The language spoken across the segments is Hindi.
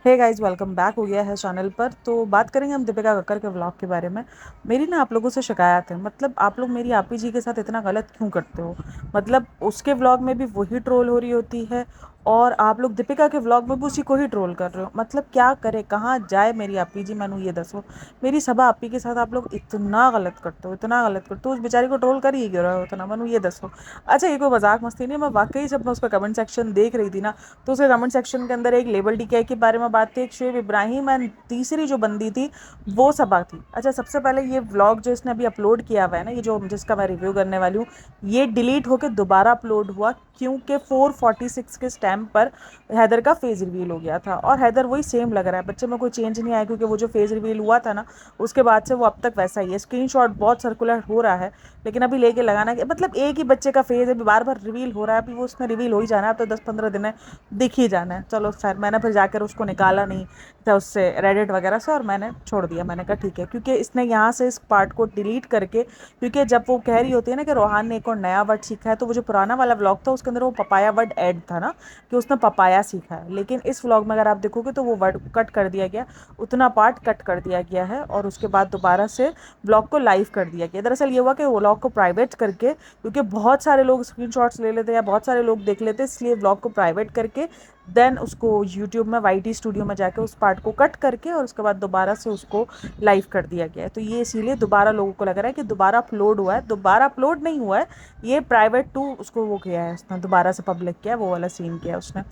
हे गाइस, वेलकम बैक हो गया है चैनल पर। तो बात करेंगे हम दीपिका कक्कर के व्लॉग के बारे में। मेरी ना आप लोगों से शिकायत है, मतलब आप लोग मेरी आपी जी के साथ इतना गलत क्यों करते हो। मतलब उसके व्लॉग में भी वही ट्रोल हो रही होती है और आप लोग दीपिका के व्लॉग में भी उसी को ही ट्रोल कर रहे हो। मतलब क्या करे, कहाँ जाए मेरी आपी जी, मैनू ये दसो। मेरी सभा आपी के साथ आप लोग इतना गलत करते हो, इतना गलत करते हो, उस बेचारी को ट्रोल कर ही क्यों रहे हो इतना, मैनू ये दसो। अच्छा, ये कोई मजाक मस्ती नहीं, मैं वाकई जब मैं उसका कमेंट सेक्शन देख रही थी ना, तो उसके कमेंट सेक्शन के अंदर एक लेबल टीके के बारे में बात थी, एक शुएब इब्राहिम एंड तीसरी जो बंदी थी वो सबा थी। अच्छा, सबसे पहले ये व्लॉग जो इसने अभी अपलोड किया हुआ है ना, ये जो जिसका मैं रिव्यू करने वाली हूँ, ये डिलीट होकर दोबारा अपलोड हुआ क्योंकि 446 के स्टैम्प पर हैदर का फेस रिवील हो गया था और हैदर वही सेम लग रहा है, बच्चे में कोई चेंज नहीं आया, क्योंकि वो जो फेस रिवील हुआ था ना, उसके बाद से वो अब तक वैसा ही है। स्क्रीनशॉट बहुत सर्कुलर हो रहा है, लेकिन अभी लेके लगाना मतलब एक ही बच्चे का फेस है, बार बार रिवील हो रहा है, अभी वो उसमें रिवील हो ही जाना है, अब तो 10-15 दिन है, दिख ही जाना है। चलो सर, मैंने फिर जाकर उसको निकाला नहीं था उससे रेडिट वगैरह से और मैंने छोड़ दिया। मैंने कहा ठीक है, क्योंकि इसने यहाँ से इस पार्ट को डिलीट करके, क्योंकि जब वो कह रही होती है ना कि रोहान ने एक और नया वर्ड सीखा है, तो वो जो पुराना वाला व्लॉग था उसके अंदर वो पपाया वर्ड ऐड था ना, कि उसने पपाया सीखा है, लेकिन इस व्लॉग में अगर आप देखोगे तो वो वर्ड कट कर दिया गया, उतना पार्ट कट कर दिया गया है और उसके बाद दोबारा से व्लॉग को लाइव कर दिया गया। दरअसल ये हुआ कि वो व्लॉग को प्राइवेट करके, क्योंकि बहुत सारे लोग स्क्रीनशॉट्स ले लेते या बहुत सारे लोग देख लेते, इसलिए व्लॉग को प्राइवेट करके देन उसको यूट्यूब में वाई टी स्टूडियो में जाके उस पार्ट को कट करके और उसके बाद दोबारा से उसको लाइव कर दिया गया है। तो ये इसीलिए दोबारा लोगों को लग रहा है कि दोबारा अपलोड हुआ है, दोबारा अपलोड नहीं हुआ है, ये प्राइवेट टू उसको वो किया है उसने, दोबारा से पब्लिक किया है, वो वाला सीन किया है उसने।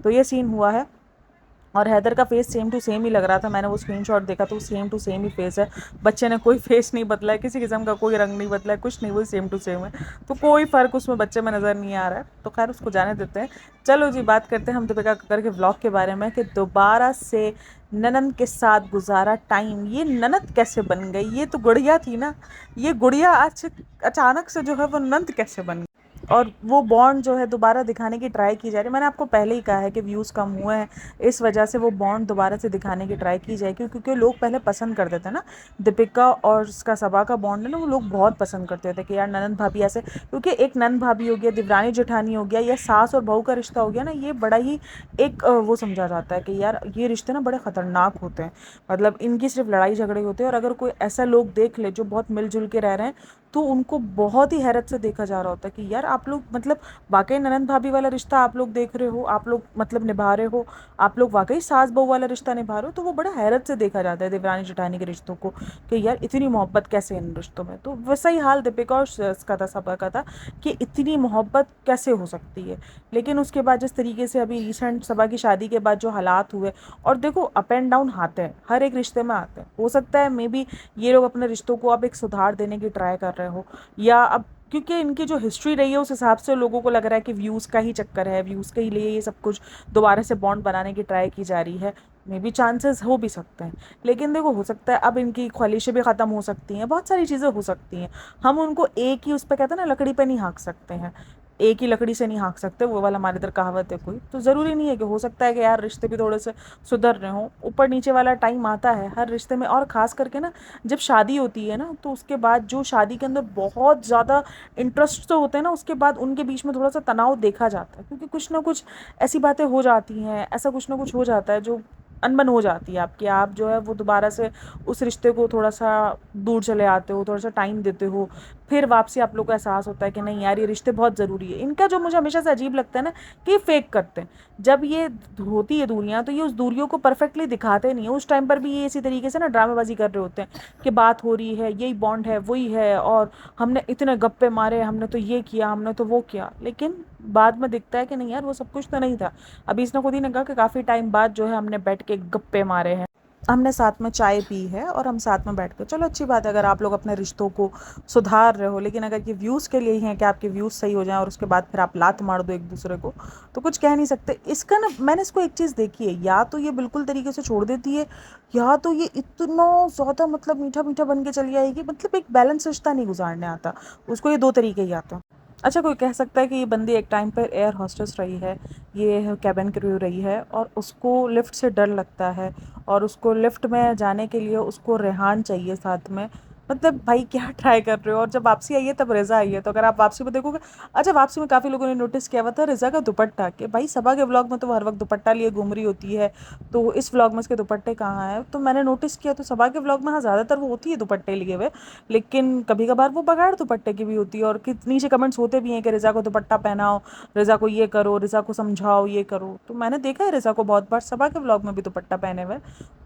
तो ये सीन हुआ है और हैदर का फेस सेम टू सेम ही लग रहा था, मैंने वो स्क्रीनशॉट देखा तो सेम टू सेम ही फेस है। बच्चे ने कोई फेस नहीं बदला है, किसी किस्म का कोई रंग नहीं बदला है, कुछ नहीं, वो सेम टू सेम है। तो कोई फ़र्क उसमें बच्चे में नज़र नहीं आ रहा है, तो खैर उसको जाने देते हैं। चलो जी, बात करते हैं हम दीपिका कक्कर के व्लॉग के बारे में कि दोबारा से ननन के साथ गुजारा टाइम। ये ननद कैसे बन गई, ये तो गुड़िया थी ना, ये गुड़िया आज अचानक से जो है वो नंद कैसे बन गई। और वो बॉन्ड जो है दोबारा दिखाने की ट्राई की जा रही है। मैंने आपको पहले ही कहा है कि व्यूज़ कम हुए हैं, इस वजह से वो बॉन्ड दोबारा से दिखाने की ट्राई की जाएगी, क्योंकि लोग पहले पसंद करते थे ना दीपिका और उसका सबा का बॉन्ड है ना, वो लोग बहुत पसंद करते थे कि यार ननंद भाभी ऐसे, क्योंकि एक नंद भाभी हो गया, देवरानी जेठानी हो गया, या सास और बहू का रिश्ता हो गया ना, ये बड़ा ही एक वो समझा जाता है कि यार ये रिश्ते ना बड़े ख़तरनाक होते हैं। मतलब इनकी सिर्फ लड़ाई झगड़े होते हैं, और अगर कोई ऐसा लोग देख ले जो बहुत मिलजुल के रह रहे हैं, तो उनको बहुत ही हैरत से देखा जा रहा होता है कि यार आप लोग मतलब वाकई ननंद भाभी वाला रिश्ता आप लोग देख रहे हो, आप लोग मतलब निभा रहे हो, आप लोग वाकई सास बहू वाला रिश्ता निभा रहे हो। तो वो बड़ा हैरत से देखा जाता है देवरानी जेठानी के रिश्तों को कि यार इतनी मोहब्बत कैसे इन रिश्तों में। तो वैसा ही हाल दीपिका और इसका था, सबा का था, कि इतनी मोहब्बत कैसे हो सकती है। लेकिन उसके बाद जिस तरीके से अभी रिसेंट सबा की शादी के बाद जो हालात हुए, और देखो अप एंड डाउन आते हैं, हर एक रिश्ते में आते हैं, हो सकता है मे बी ये लोग अपने रिश्तों को अब एक सुधार देने की ट्राई कर रहे हो, या अब क्योंकि इनकी जो हिस्ट्री रही है उस हिसाब से लोगों को लग रहा है कि व्यूज़ का ही चक्कर है, व्यूज़ के ही लिए ये सब कुछ दोबारा से बॉन्ड बनाने की ट्राई की जा रही है। मे बी चांसेस हो भी सकते हैं, लेकिन देखो हो सकता है अब इनकी ख्वाहिशें भी ख़त्म हो सकती हैं, बहुत सारी चीज़ें हो सकती हैं। हम उनको एक ही उस पर कहते हैं ना, लकड़ी पे नहीं हाँक सकते हैं, एक ही लकड़ी से नहीं हाँक सकते, वो वाला हमारे इधर कहावत है कोई। तो ज़रूरी नहीं है कि, हो सकता है कि यार रिश्ते भी थोड़े से सुधर रहे हों, ऊपर नीचे वाला टाइम आता है हर रिश्ते में। और ख़ास करके ना, जब शादी होती है ना, तो उसके बाद जो शादी के अंदर बहुत ज़्यादा इंटरेस्ट तो होते हैं ना, उसके बाद उनके बीच में थोड़ा सा तनाव देखा जाता है, क्योंकि कुछ ना कुछ ऐसी बातें हो जाती हैं, ऐसा कुछ ना कुछ हो जाता है जो अनबन हो जाती है आपकी, आप जो है वो दोबारा से उस रिश्ते को थोड़ा सा दूर चले आते हो, थोड़ा सा टाइम देते हो, फिर वापसी आप लोग को एहसास होता है कि नहीं यार ये रिश्ते बहुत ज़रूरी है। इनका जो मुझे हमेशा से अजीब लगता है ना, कि फेक करते हैं। जब ये होती है दूरियाँ, तो ये उस दूरियों को परफेक्टली दिखाते नहीं है, उस टाइम पर भी ये इसी तरीके से ना ड्रामेबाजी कर रहे होते हैं कि बात हो रही है, यही बॉन्ड है, वही है, और हमने इतने गप्पे मारे, हमने तो ये किया, हमने तो वो किया, लेकिन बाद में दिखता है कि नहीं यार वो सब कुछ तो नहीं था। अभी इसने खुद ही ने कहा कि काफ़ी टाइम बाद जो है हमने बैठ के गप्पे मारे हैं, हमने साथ में चाय पी है और हम साथ में बैठ के, चलो अच्छी बात है अगर आप लोग अपने रिश्तों को सुधार रहे हो, लेकिन अगर ये व्यूज़ के लिए ही हैं कि आपके व्यूज़ सही हो जाएं और उसके बाद फिर आप लात मार दो एक दूसरे को, तो कुछ कह नहीं सकते। इसका ना मैंने इसको एक चीज़ देखी है, या तो ये बिल्कुल तरीके से छोड़ देती है, या तो ये इतना ज़्यादा मतलब मीठा मीठा बन के चली आएगी, मतलब एक बैलेंस रिश्ता नहीं गुजारने आता उसको, ये दो तरीके ही आते हैं। अच्छा, कोई कह सकता है कि ये बंदी एक टाइम पर एयर हॉस्टेस रही है, ये कैबिन क्रू रही है, और उसको लिफ्ट से डर लगता है, और उसको लिफ्ट में जाने के लिए उसको रेहान चाहिए साथ में। मतलब भाई क्या ट्राई कर रहे हो? और जब वापसी आई है तब रिज़ा आई है, तो अगर आप वापसी में देखोगे, अच्छा वापसी में काफ़ी लोगों ने नोटिस किया हुआ था रिज़ा का दुपट्टा, कि भाई सबा के व्लॉग में तो वो हर वक्त दुपट्टा लिए घूम रही होती है, तो इस व्लॉग में उसके दुपट्टे कहाँ हैं? तो मैंने नोटिस किया तो सबा के व्लॉग में हाँ ज़्यादातर वो होती है दुपट्टे लिए हुए, लेकिन कभी कभार वो बगैर दुपट्टे की भी होती है, और नीचे कमेंट्स होते भी हैं कि रिज़ा को दुपट्टा पहनाओ, रिज़ा को ये करो, रिज़ा को समझाओ, ये करो। तो मैंने देखा है रिज़ा को बहुत बार सबा के व्लॉग में भी दुपट्टा पहने हुए,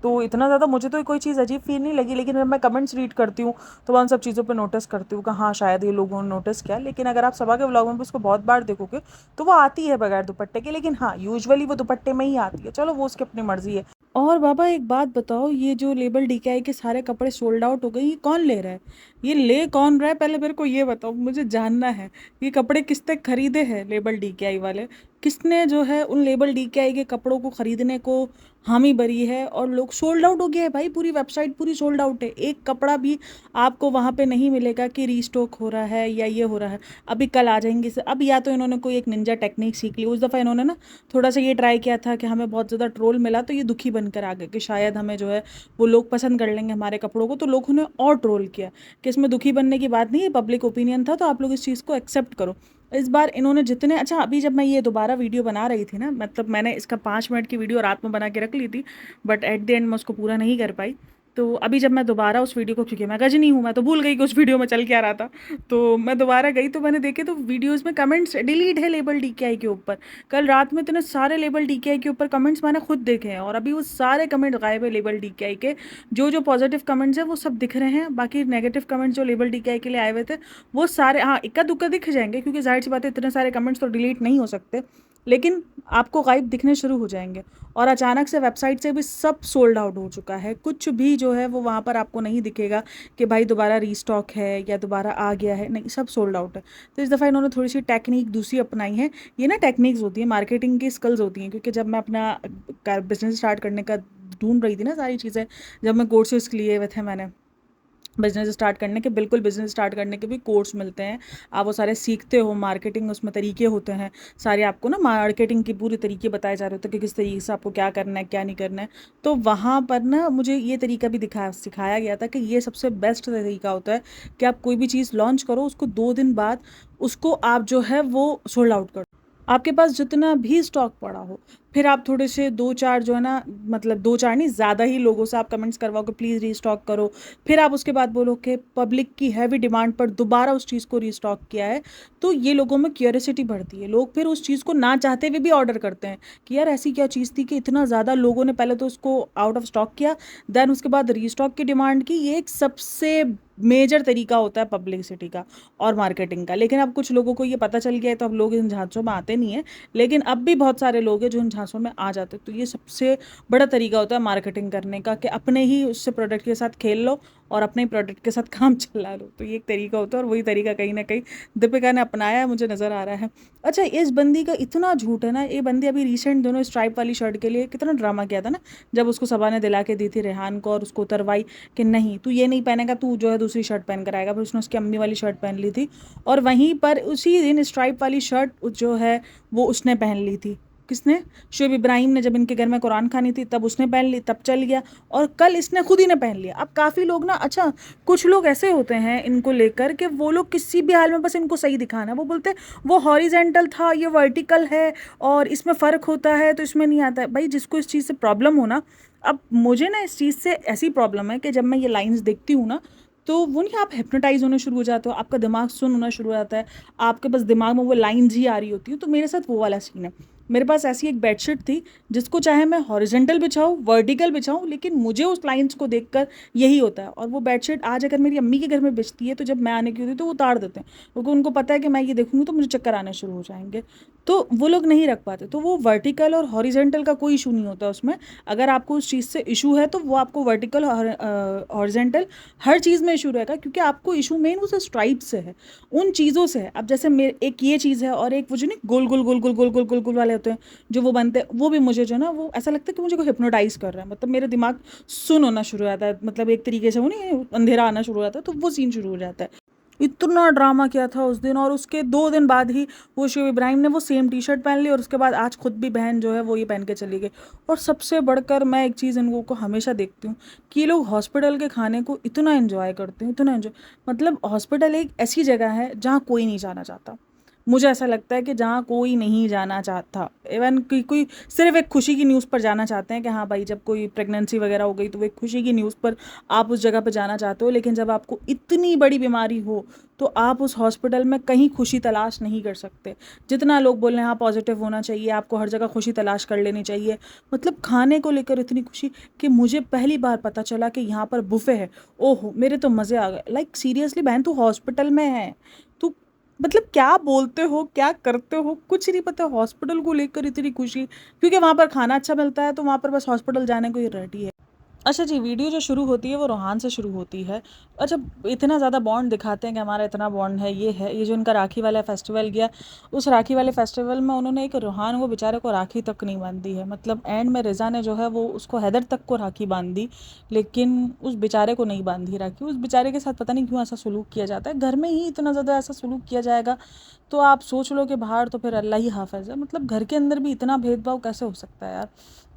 तो इतना ज़्यादा मुझे तो कोई चीज़ अजीब फील नहीं लगी। लेकिन जब मैं कमेंट्स रीड करती हूँ तो मैं उन सब चीज़ों पे नोटिस करती हूँ कि हाँ शायद ये लोगों ने नोटिस किया। लेकिन अगर आप सबा के व्लॉग में भी उसको बहुत बार देखोगे तो वो आती है बगैर दुपट्टे के, लेकिन हाँ यूजुअली वो दुपट्टे में ही आती है। चलो वो उसकी अपनी मर्जी है। और बाबा एक बात बताओ, ये जो लेबल डीकेआई के सारे कपड़े सोल्ड आउट हो गए, ये कौन ले रहा है? ये ले कौन रहा है पहले मेरे को ये बताओ, मुझे जानना है। ये कपड़े किसने खरीदे हैं लेबल डीकेआई वाले? किसने जो है उन लेबल डीकेआई के कपड़ों को खरीदने को हामी भरी है? और लोग सोल्ड आउट हो गया है भाई, पूरी वेबसाइट पूरी सोल्ड आउट है। एक कपड़ा भी आपको वहाँ पे नहीं मिलेगा कि रीस्टॉक हो रहा है या ये हो रहा है। अभी कल आ जाएंगे अब, या तो इन्होंने कोई एक निंजा टेक्निक सीख ली, उस दफ़ा इन्होंने ना थोड़ा सा ये ट्राई किया था कि हमें बहुत ज़्यादा ट्रोल मिला तो ये दुखी बनकर आ गए कि शायद हमें जो है वो लोग पसंद कर लेंगे हमारे कपड़ों को, तो लोगों ने और ट्रोल किया कि इसमें दुखी बनने की बात नहीं है, पब्लिक ओपिनियन था तो आप लोग इस चीज़ को एक्सेप्ट करो। इस बार इन्होंने जितने, अच्छा अभी जब मैं ये दोबारा वीडियो बना रही थी ना, मतलब मैंने इसका 5 मिनट की वीडियो रात में बना के रख ली थी, बट एट द एंड मैं उसको पूरा नहीं कर पाई। तो अभी जब मैं दोबारा उस वीडियो को, क्योंकि मैं गजनी हूँ, मैं तो भूल गई कि उस वीडियो में चल क्या रहा था, तो मैं दोबारा गई तो मैंने देखे तो वीडियोस में कमेंट्स डिलीट है लेबल डीकेआई के ऊपर। कल रात में इतने सारे लेबल डीकेआई के ऊपर कमेंट्स मैंने खुद देखे हैं, और अभी वो सारे कमेंट गायब है लेबल डीकेआई के। जो जो पॉजिटिव कमेंट्स हैं वो सब दिख रहे हैं, बाकी नेगेटिव कमेंट्स जो लेबल डीकेआई के लिए आए हुए थे वो सारे, हाँ इक्का दुक्का दिख जाएंगे, क्योंकि जाहिर सी बात है इतने सारे कमेंट्स तो डिलीट नहीं हो सकते, लेकिन आपको गायब दिखने शुरू हो जाएंगे। और अचानक से वेबसाइट से भी सब सोल्ड आउट हो चुका है, कुछ भी जो है वो वहाँ पर आपको नहीं दिखेगा कि भाई दोबारा रीस्टॉक है या दोबारा आ गया है, नहीं, सब सोल्ड आउट है। तो इस दफ़ा इन्होंने थोड़ी सी टेक्निक दूसरी अपनाई है। ये ना टेक्निक्स होती है, मार्केटिंग की स्किल्स होती हैं, क्योंकि जब मैं अपना बिजनेस स्टार्ट करने का ढूंढ रही थी ना सारी चीज़ें, जब मैं कोर्सेज लिए हुए थे मैंने बिज़नेस स्टार्ट करने के, बिल्कुल बिज़नेस स्टार्ट करने के भी कोर्स मिलते हैं, आप वो सारे सीखते हो। मार्केटिंग उसमें तरीके होते हैं सारे, आपको ना मार्केटिंग के पूरे तरीके बताए जा रहे होते हैं कि किस तरीके से आपको क्या करना है क्या नहीं करना है। तो वहाँ पर ना मुझे ये तरीका भी सिखाया गया था कि ये सबसे बेस्ट तरीका होता है कि आप कोई भी चीज़ लॉन्च करो, उसको 2 दिन बाद उसको आप जो है वो सोल्ड आउट करो। आपके पास जितना भी स्टॉक पड़ा हो, फिर आप थोड़े से 2-4 जो है ना, मतलब 2-4 नहीं, ज़्यादा ही लोगों से आप कमेंट्स करवाओ कि प्लीज़ रीस्टॉक करो। फिर आप उसके बाद बोलो कि पब्लिक की हैवी डिमांड पर दोबारा उस चीज़ को रीस्टॉक किया है, तो ये लोगों में क्यूरियोसिटी बढ़ती है। लोग फिर उस चीज़ को ना चाहते हुए भी ऑर्डर करते हैं कि यार ऐसी क्या चीज़ थी कि इतना ज़्यादा लोगों ने पहले तो उसको आउट ऑफ स्टॉक किया, देन उसके बाद रीस्टॉक की डिमांड की। ये एक सबसे मेजर तरीका होता है पब्लिसिटी का और मार्केटिंग का। लेकिन अब कुछ लोगों को ये पता चल गया है तो अब लोग इन झांसों में आते नहीं हैं, लेकिन अब भी बहुत सारे लोग हैं जो इन झांसों में आ जाते हैं। तो ये सबसे बड़ा तरीका होता है मार्केटिंग करने का, कि अपने ही उससे प्रोडक्ट के साथ खेल लो और अपने ही प्रोडक्ट के साथ काम चला लो। तो ये एक तरीका होता है, और वही तरीका कहीं ना कहीं दीपिका ने अपनाया है, मुझे नज़र आ रहा है। अच्छा इस बंदी का इतना झूठ है ना, ये बंदी अभी रिसेंट दोनों स्ट्राइप वाली शर्ट के लिए कितना ड्रामा किया था ना, जब उसको सबा ने दिला के दी थी रेहान को और उसको उतरवाई कि नहीं तू ये नहीं पहनेगा, तू जो है दूसरी शर्ट पहन कर आएगा, फिर उसने उसकी अम्मी वाली शर्ट पहन ली थी। और वहीं पर उसी दिन स्ट्राइप वाली शर्ट जो है वो उसने पहन ली थी। किसने? शुएब इब्राहिम ने, जब इनके घर में कुरान खानी थी तब उसने पहन ली, तब चल गया। और कल इसने खुद ही ने पहन लिया। अब काफ़ी लोग ना, अच्छा कुछ लोग ऐसे होते हैं इनको लेकर कि वो लोग किसी भी हाल में बस इनको सही दिखाना है, वो बोलते हैं वो हॉरिजेंटल था, ये वर्टिकल है और इसमें फ़र्क होता है तो इसमें नहीं आता है। भाई जिसको इस चीज़ से प्रॉब्लम हो ना, अब मुझे ना इस चीज़ से ऐसी प्रॉब्लम है कि जब मैं ये लाइन्स देखती हूँ ना, तो वो नहीं, आप हिप्नोटाइज होने शुरू हो जाते हो, आपका दिमाग सुन होना शुरू हो जाता है, आपके बस दिमाग में वो लाइन्स ही आ रही होती है। तो मेरे साथ वो वाला सीन है। मेरे पास ऐसी एक बेडशीट थी जिसको चाहे मैं हॉरिजेंटल बिछाऊँ वर्टिकल बिछाऊँ, लेकिन मुझे उस लाइन्स को देखकर यही होता है। और वो बेडशीट आज अगर मेरी अम्मी के घर में बिछती है तो जब मैं आने की होती है तो वो उतार देते हैं, क्योंकि उनको पता है कि मैं ये देखूँगी तो मुझे चक्कर आने शुरू हो जाएंगे। तो वो लोग नहीं रख पाते। तो वो वर्टिकल और हॉरिजेंटल का कोई इशू नहीं होता उसमें। अगर आपको उस चीज़ से इशू है तो वो आपको वर्टिकल और हॉरिजेंटल हर चीज़ में इशू रहेगा, क्योंकि आपको इशू मेन उस स्ट्राइप से है, उन चीज़ों से है। अब जैसे मेरे एक ये चीज़ है और एक वो जो नहीं गोल गोल गोल गोल गोल गोल गोल गोल वाले होते हैं जो वो बनते हैं, वो भी मुझे जो ना वो ऐसा लगता है कि मुझे कोई हिप्नोटाइज कर रहा है, मतलब मेरा दिमाग सुन होना शुरू हो जाता है, मतलब एक तरीके से वो नहीं अंधेरा आना शुरू हो जाता है, तो वो सीन शुरू हो जाता है। इतना ड्रामा किया था उस दिन, और उसके 2 दिन बाद ही वो शुएब इब्राहिम ने वो सेम टी शर्ट पहन ली, और उसके बाद आज खुद भी बहन जो है वो ये पहन के चली गई। और सबसे बढ़कर मैं एक चीज़ इन लोगों को हमेशा देखती हूँ कि ये लोग हॉस्पिटल के खाने को इतना एंजॉय करते हैं, इतना एंजॉय। मतलब हॉस्पिटल एक ऐसी जगह है जहाँ कोई नहीं जाना चाहता। मुझे ऐसा लगता है कि जहाँ कोई नहीं जाना चाहता, इवन कोई सिर्फ एक खुशी की न्यूज़ पर जाना चाहते हैं कि हाँ भाई जब कोई प्रेगनेंसी वगैरह हो गई तो वो एक खुशी की न्यूज़ पर आप उस जगह पर जाना चाहते हो, लेकिन जब आपको इतनी बड़ी बीमारी हो तो आप उस हॉस्पिटल में कहीं खुशी तलाश नहीं कर सकते। जितना लोग बोल रहे हैं हाँ पॉजिटिव होना चाहिए, आपको हर जगह खुशी तलाश कर लेनी चाहिए, मतलब खाने को लेकर इतनी खुशी कि मुझे पहली बार पता चला कि यहाँ पर बुफे है। ओहो मेरे तो मज़े आ गए। लाइक सीरियसली बहन, तू हॉस्पिटल में है, तू मतलब क्या बोलते हो क्या करते हो कुछ नहीं पता, हॉस्पिटल को लेकर इतनी खुशी क्योंकि वहाँ पर खाना अच्छा मिलता है, तो वहाँ पर बस हॉस्पिटल जाने को ही रेडी है। अच्छा जी, वीडियो जो शुरू होती है वो रोहान से शुरू होती है। अच्छा, इतना ज़्यादा बॉन्ड दिखाते हैं कि हमारा इतना बॉन्ड है, ये जो इनका राखी वाला फेस्टिवल गया, उस राखी वाले फेस्टिवल में उन्होंने एक रोहान को बेचारे को राखी तक नहीं बांधी है। मतलब एंड में रिज़ा ने जो है वो उसको हैदर तक को राखी बांध दी, लेकिन उस बेचारे को नहीं बांधी राखी। उस बेचारे के साथ पता नहीं क्यों ऐसा सलूक किया जाता है, घर में ही इतना ज़्यादा ऐसा सलूक किया जाएगा तो आप सोच लो कि बाहर तो फिर अल्लाह ही हाफ़िज़ है। मतलब घर के अंदर भी इतना भेदभाव कैसे हो सकता है यार।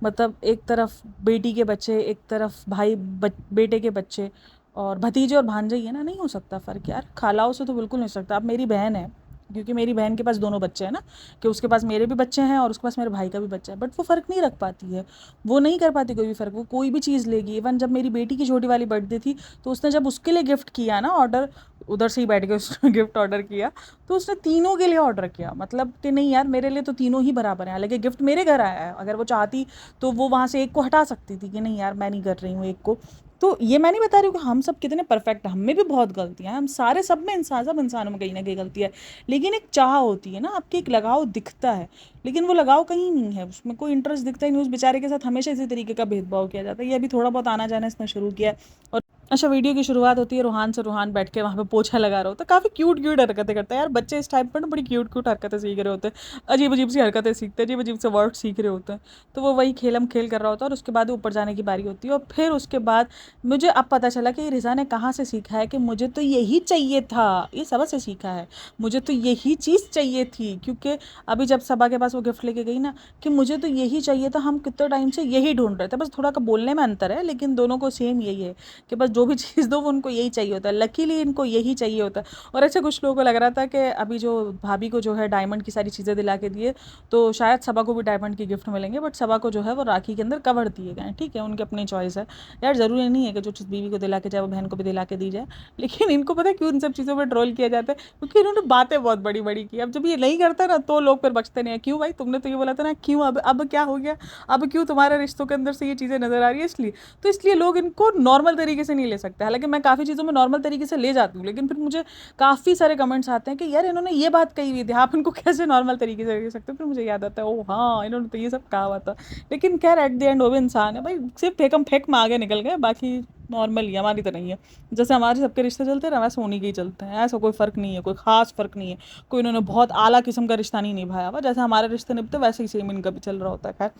मतलब एक तरफ बेटी के बच्चे, एक तरफ भाई बेटे के बच्चे, और भतीजे और भांजे ही है ना, नहीं हो सकता फ़र्क यार। खालाओं से तो बिल्कुल नहीं हो सकता। अब मेरी बहन है, क्योंकि मेरी बहन के पास दोनों बच्चे हैं ना, कि उसके पास मेरे भी बच्चे हैं और उसके पास मेरे भाई का भी बच्चा है, बट वो फ़र्क नहीं रख पाती है, वो नहीं कर पाती कोई भी फ़र्क। वो कोई भी चीज़ लेगी। इवन जब मेरी बेटी की छोटी वाली बर्थडे थी तो उसने जब उसके लिए गिफ्ट किया ना ऑर्डर, उधर से ही बैठ के उसने गिफ्ट ऑर्डर किया, तो उसने तीनों के लिए ऑर्डर किया। मतलब कि नहीं यार मेरे लिए तो तीनों ही बराबर हैं, हालांकि गिफ्ट मेरे घर आया है, अगर वो चाहती तो वो वहाँ से एक को हटा सकती थी कि नहीं यार मैं नहीं कर रही हूँ एक को। तो ये मैं नहीं बता रही हूँ कि हम सब कितने परफेक्ट हैं, हम में भी बहुत गलतियाँ हैं, हम सारे सब में इंसान, सब इंसानों में कहीं ना कहीं गलती है, लेकिन एक चाह होती है ना, आपकी एक लगाव दिखता है, लेकिन वो लगाव कहीं नहीं है, उसमें कोई इंटरेस्ट दिखता ही नहीं। उस बेचारे के साथ हमेशा इसी तरीके का भेदभाव किया जाता है। ये अभी थोड़ा बहुत आना जाना इसने शुरू किया है। और अच्छा, वीडियो की शुरुआत होती है रोहान से। रोहान बैठ के वहाँ पे पोछा लगा रहा होता है, काफ़ी क्यूट क्यूट हरकतें करता है यार। बच्चे इस टाइम पर ना बड़ी क्यूट क्यूट हरकतें सीख रहे होते हैं, अजीब अजीब सी हरकतें सीखते हैं, अजीब अजीब से वर्ड सीख रहे होते हैं। तो वो वही खेलम खेल कर रहा होता है, और उसके बाद ऊपर जाने की बारी होती है। और फिर उसके बाद मुझे अब पता चला कि रिज़ा ने कहाँ से सीखा है कि मुझे तो यही चाहिए था, ये सबा से सीखा है, मुझे तो यही चीज़ चाहिए थी। क्योंकि अभी जब सबा के पास वो गिफ्ट लेके गई ना कि मुझे तो यही चाहिए था, हम कितने टाइम से यही ढूंढ रहे थे, बस थोड़ा का बोलने में अंतर है, लेकिन दोनों को सेम यही है कि बस जो भी चीज़ दो वो उनको यही चाहिए होता है। लकीली इनको यही चाहिए होता है। और ऐसे कुछ लोगों को लग रहा था कि अभी जो भाभी को जो है डायमंड की सारी चीज़ें दिला के दिए, तो शायद सबा को भी डायमंड की गिफ्ट मिलेंगे, बट सबा को जो है वो राखी के अंदर कवर दिए गए हैं। ठीक है, उनकी अपनी चॉइस है यार, ज़रूरी नहीं है कि जो चीज़ बीवी को दिला के जाए वो बहन को भी दिला के दी जाए। लेकिन इनको पता है क्यों इन सब चीज़ों पर ट्रोल किया जाता है, क्योंकि इन्होंने बातें बहुत बड़ी बड़ी की। अब जब ये नहीं करता ना तो लोग फिर बचते नहीं है, क्यों भाई तुमने तो ये बोला था ना, क्यों अब क्या हो गया, अब क्यों तुम्हारे रिश्तों के अंदर से ये चीज़ें नज़र आ रही है, इसलिए। तो इसलिए लोग इनको नॉर्मल तरीके से नहीं ले सकते। हालांकि मैं काफ़ी चीज़ों में नॉर्मल तरीके से ले जाती हूँ, लेकिन फिर मुझे काफ़ी सारे कमेंट्स आते हैं कि यार इन्होंने ये बात कही हुई थी, आप इनको कैसे नॉर्मल तरीके से ले सकते हो। फिर मुझे याद आता है, ओ हाँ इन्होंने तो ये सब कहा हुआ था। लेकिन खैर एट द एंड वो भी इंसान है भाई, सिर्फ फेकम फेक में आगे निकल गए, बाकी नॉर्मल ही हमारी तो नहीं है। जैसे हमारे सबके रिश्ते चलते हैं ना, वैसे उन्हीं के ही चलते हैं। ऐसा कोई फ़र्क नहीं है, कोई ख़ास फ़र्क नहीं है, कोई इन्होंने बहुत आला किस्म का रिश्ता नहीं निभाया हुआ। जैसे हमारे रिश्ते निभते वैसे ही सेम इनका भी चल रहा होता है। खैर,